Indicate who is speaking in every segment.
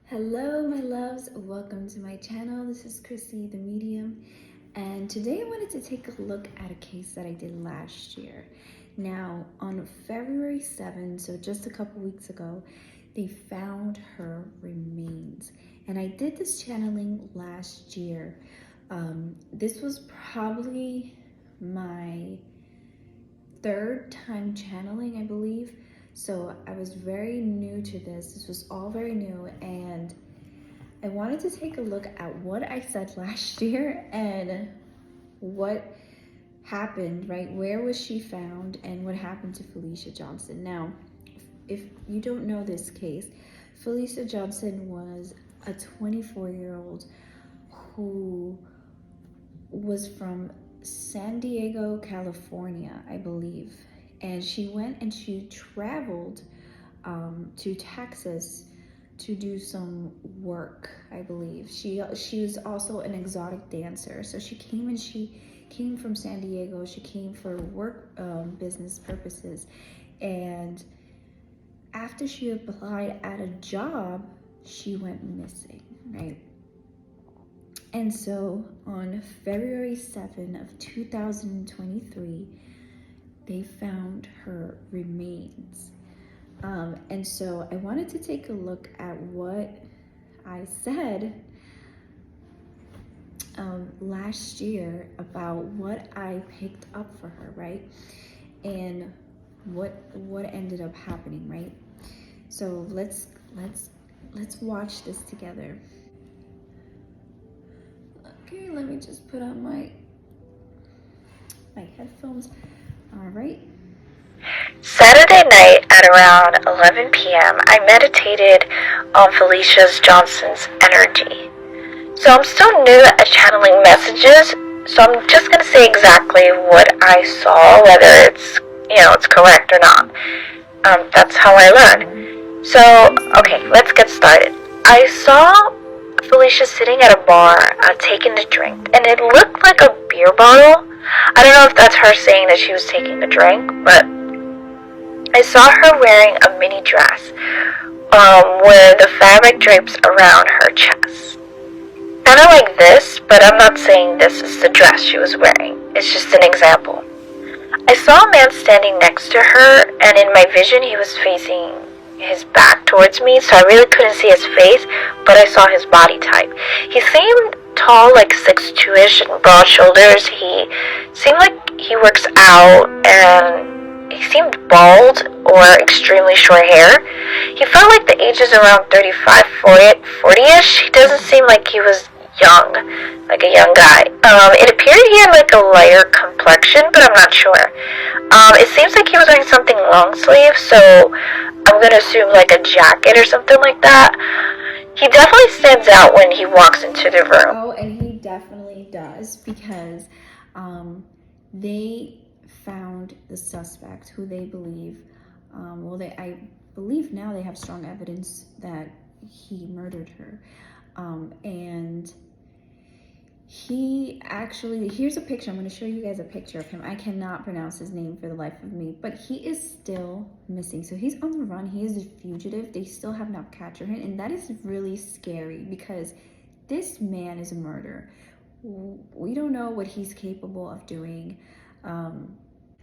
Speaker 1: Hello my loves, welcome to my channel. This is Krissythemedium, and today I wanted to take a look at a case that I did last year. Now on February 7th, so just a couple weeks ago, they found her remains, and I did this channeling last year. This was probably my third time channeling, I believe. So I was very new to this. This was all very new, and I wanted to take a look at what I said last year and what happened, right? Where was she found and what happened to Felicia Johnson? Now, if you don't know this case, Felicia Johnson was a 24-year-old who was from San Diego, California, I believe. And she went and she traveled to Texas to do some work, I believe. She was also an exotic dancer. So she came from San Diego. She came for work, business purposes. And after she applied at a job, she went missing, right? And so on February 7th of 2023, they found her remains. And so I wanted to take a look at what I said last year about what I picked up for her, right? And what ended up happening, right? So let's watch this together. Okay, let me just put on my headphones. All right.
Speaker 2: Saturday night at around 11 p.m., I meditated on Felicia Johnson's energy. So I'm still new at channeling messages, so I'm just going to say exactly what I saw, whether it's correct or not. That's how I learn. So, okay, let's get started. I saw Felicia sitting at a bar, taking a drink, and it looked like a beer bottle. I don't know if that's her saying that she was taking a drink, but I saw her wearing a mini dress, where the fabric drapes around her chest. Kind of like this, but I'm not saying this is the dress she was wearing. It's just an example. I saw a man standing next to her, and in my vision he was facing his back towards me, so I really couldn't see his face, but I saw his body type. He seemed tall, like 6'2"-ish, and broad shoulders. He seemed like he works out, and he seemed bald or extremely short hair. He felt like the age is around 35, 40-ish. He doesn't seem like he was young, like a young guy. It appeared he had like a lighter complexion, but I'm not sure. It seems like he was wearing something long sleeve, so I'm gonna assume like a jacket or something like that. He definitely stands out when he walks into the room.
Speaker 1: Oh, and he definitely does, because they found the suspect who they believe, I believe now they have strong evidence that he murdered her. And he actually, here's a picture. I'm going to show you guys a picture of him. I cannot pronounce his name for the life of me, but he is still missing. So he's on the run. He is a fugitive. They still have not captured him. And that is really scary, because this man is a murderer. We don't know what he's capable of doing.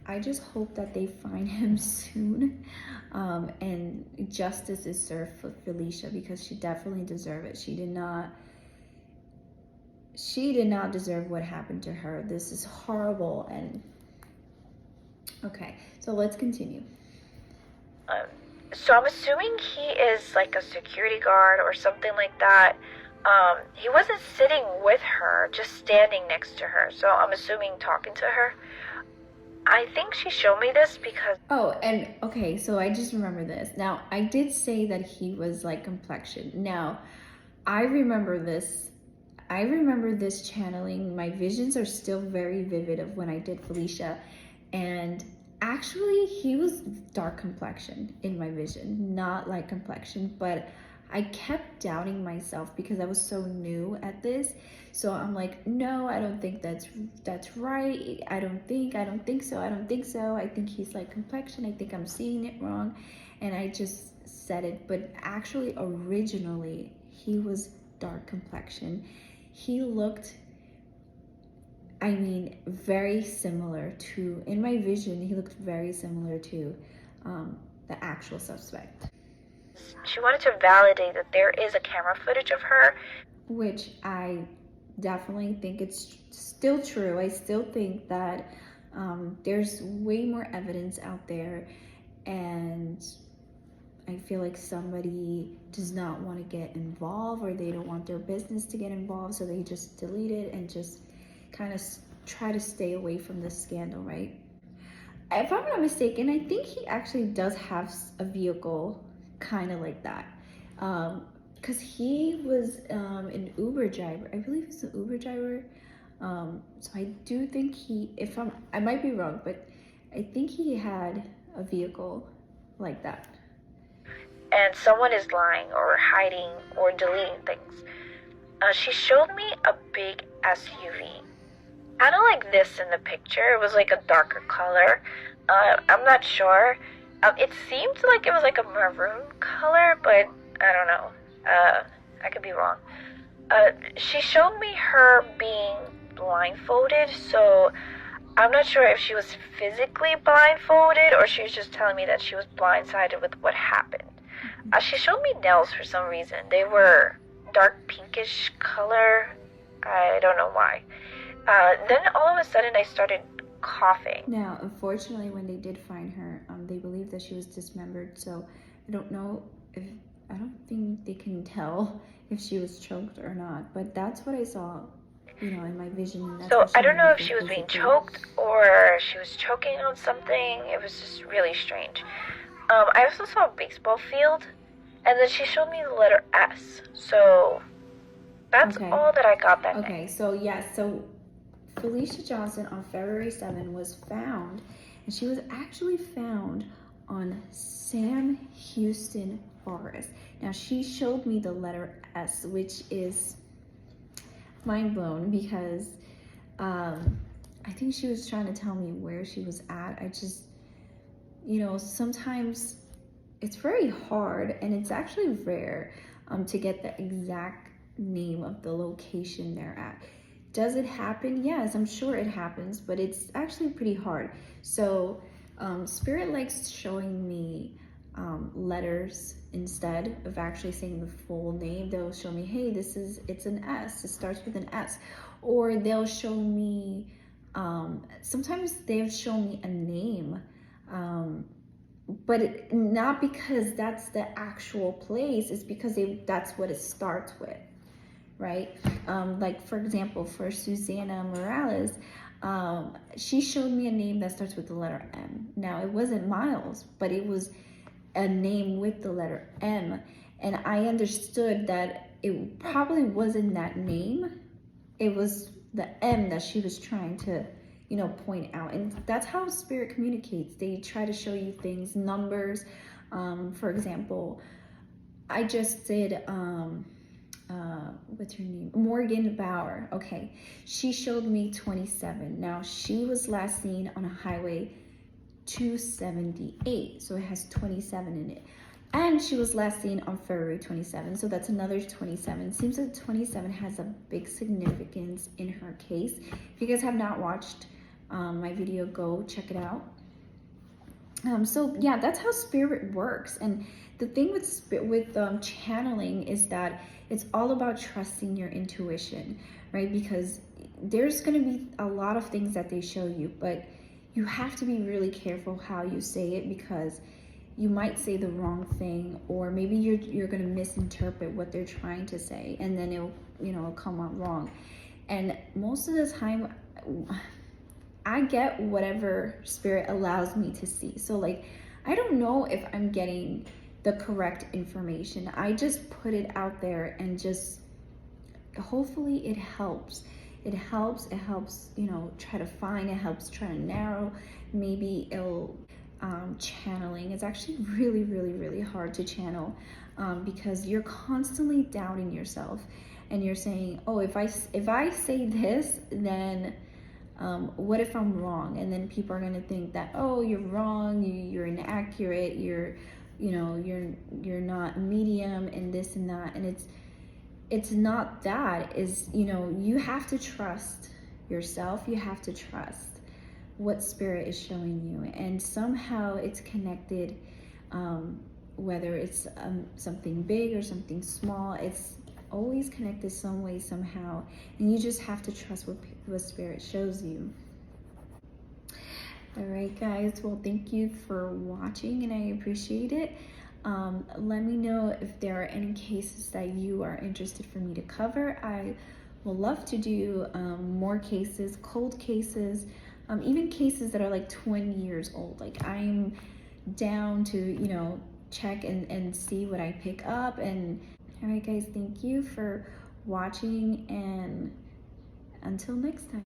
Speaker 1: I just hope that they find him soon, and justice is served for Felicia, because she definitely deserved it. She did not deserve what happened to her. This is horrible. And okay, so let's continue.
Speaker 2: So I'm assuming he is like a security guard or something like that. He wasn't sitting with her, just standing next to her. So I'm assuming talking to her. I think she showed me this because...
Speaker 1: Oh, and okay, so I just remember this. Now, I did say that he was like complexion. Now, I remember this channeling. My visions are still very vivid of when I did Felicia. And actually, he was dark complexion in my vision, not light complexion, but I kept doubting myself because I was so new at this. So I'm like, no, I don't think that's right. I don't think so. I think he's like complexion. I think I'm seeing it wrong. And I just said it, but actually originally he was dark complexion. He looked, I mean, very similar to, in my vision, he looked very similar to the actual suspect.
Speaker 2: She wanted to validate that there is a camera footage of her.
Speaker 1: Which I definitely think it's still true. I still think that there's way more evidence out there, and I feel like somebody does not want to get involved, or they don't want their business to get involved, so they just delete it and just kind of try to stay away from this scandal, right? If I'm not mistaken, I think he actually does have a vehicle kind of like that. Because he was an Uber driver. I believe he's an Uber driver. So I do think I might be wrong, but I think he had a vehicle like that.
Speaker 2: And someone is lying or hiding or deleting things. She showed me a big SUV. Kind of like this in the picture. It was like a darker color. I'm not sure. It seemed like it was like a maroon color, but I don't know. I could be wrong. She showed me her being blindfolded, so I'm not sure if she was physically blindfolded or she was just telling me that she was blindsided with what happened. She showed me nails for some reason. They were dark pinkish color. I don't know why. Then all of a sudden I started coughing.
Speaker 1: Now, unfortunately, when they did find her, they believed that she was dismembered, so I don't think they can tell if she was choked or not, but that's what I saw, in my vision. And that's
Speaker 2: so I don't know if
Speaker 1: physically.
Speaker 2: she was being choked or she was choking on something. It was just really strange. I also saw a baseball field, and then she showed me the letter S. So that's all that I got that day.
Speaker 1: Okay, so so Felicia Johnson on February 7th was found, and she was actually found on Sam Houston Forest. Now, she showed me the letter S, which is mind blown because I think she was trying to tell me where she was at. I just, sometimes it's very hard, and it's actually rare to get the exact name of the location they're at. Does it happen? Yes, I'm sure it happens, but it's actually pretty hard. So Spirit likes showing me letters instead of actually saying the full name. They'll show me, hey, it's an S, it starts with an S. Or they'll show me, sometimes they'll show me a name, but not because that's the actual place, it's because that's what it starts with, right? Like, for example, for Susana Morales, she showed me a name that starts with the letter M. Now, it wasn't Miles, but it was a name with the letter M, and I understood that it probably wasn't that name. It was the M that she was trying to, point out. And that's how Spirit communicates. They try to show you things, numbers. For example, I just did, what's her name? Morgan Bauer. Okay, she showed me 27. Now, she was last seen on a highway 278, so it has 27 in it, and she was last seen on February 27, so that's another 27. Seems that 27 has a big significance in her case. If you guys have not watched my video, go check it out. So yeah, that's how Spirit works. And the thing with channeling is that it's all about trusting your intuition, right? Because there's going to be a lot of things that they show you, but you have to be really careful how you say it, because you might say the wrong thing, or maybe you're going to misinterpret what they're trying to say, and then it'll come out wrong. And most of the time, I get whatever Spirit allows me to see. So like, I don't know if I'm getting the correct information. I just put it out there, and just hopefully it helps. It helps, try to find, it helps try to narrow. Maybe it'll, channeling is actually really, really, really hard to channel, because you're constantly doubting yourself, and you're saying, oh, if I say this, then what if I'm wrong? And then people are going to think that, oh, you're wrong, you're inaccurate, you're you know, you're not medium and this and that. And it's not that. Is, you know, you have to trust yourself. You have to trust what spirit is showing you, and somehow it's connected, whether it's something big or something small, it's always connected some way, somehow, and you just have to trust what spirit shows you. All right, guys, well, thank you for watching, and I appreciate it. Let me know if there are any cases that you are interested for me to cover. I will love to do more cases, cold cases, even cases that are like 20 years old. Like, I'm down to, you know, check and see what I pick up. And all right, guys, thank you for watching, and until next time.